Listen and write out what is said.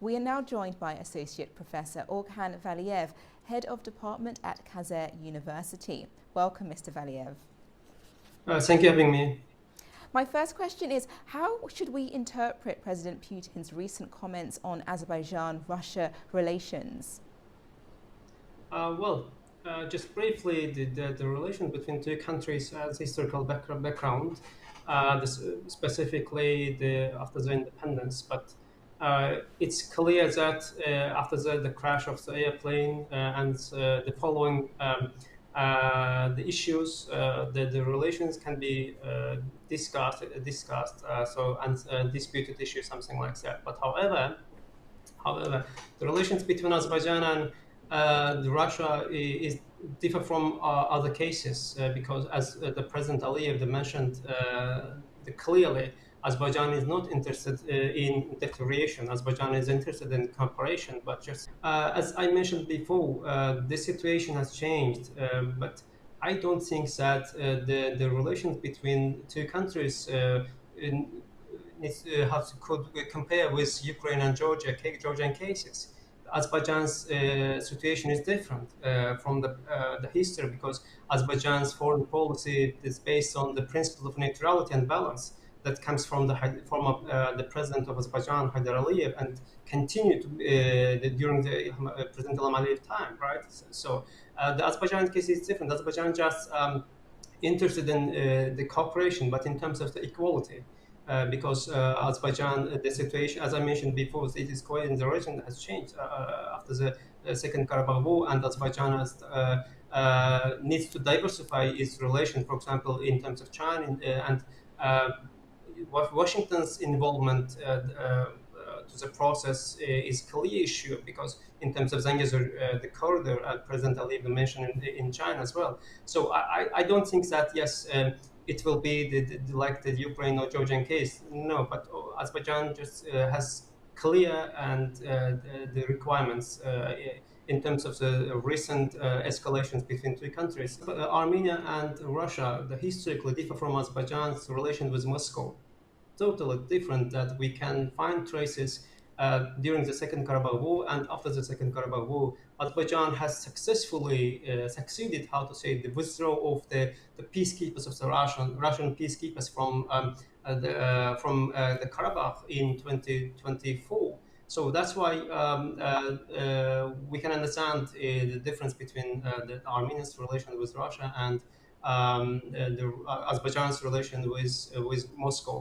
We are now joined by Associate Professor Orkhan Valiev, Head of Department at Kazare University. Welcome, Mr. Valiev. Thank you for having me. My first question is, how should we interpret President Putin's recent comments on Azerbaijan-Russia relations? Just briefly, the relation between two countries has historical background, specifically after the independence. But it's clear that after the crash of the airplane and the following the issues, the relations can be discussed, and disputed issues, something like that. But however, the relations between Azerbaijan and Russia is differ from other cases because, as the President Aliyev mentioned clearly, Azerbaijan is not interested in deterioration. Azerbaijan is interested in cooperation. But just as I mentioned before, the situation has changed. But I don't think that the relations between two countries could compare with Ukraine and Georgian cases. Azerbaijan's situation is different from the history because Azerbaijan's foreign policy is based on the principle of neutrality and balance that comes from the president of Azerbaijan, Haydar Aliyev, and continued during the President Ilham Aliyev time, right? So the Azerbaijan case is different. Azerbaijan just interested in the cooperation, but in terms of the equality. Because Azerbaijan, the situation, as I mentioned before, it is quite in the region has changed after the Second Karabakh War, and Azerbaijan has, needs to diversify its relation, for example, in terms of China and Washington's involvement to the process is clear issue because in terms of Zangezur, the corridor, President Aliyev mentioned in China as well. So I don't think that, yes, it will be like the Ukraine or Georgian case. No, but Azerbaijan just has clear and the requirements in terms of the recent escalations between two countries. Armenia and Russia, historically differ from Azerbaijan's relation with Moscow. Totally different, that we can find traces during the Second Karabakh War and after the Second Karabakh War. Azerbaijan has successfully succeeded, how to say, the withdrawal of the peacekeepers of the Russian peacekeepers from the Karabakh in 2024. So that's why we can understand the difference between the Armenians' relation with Russia and Azerbaijan's relation with Moscow.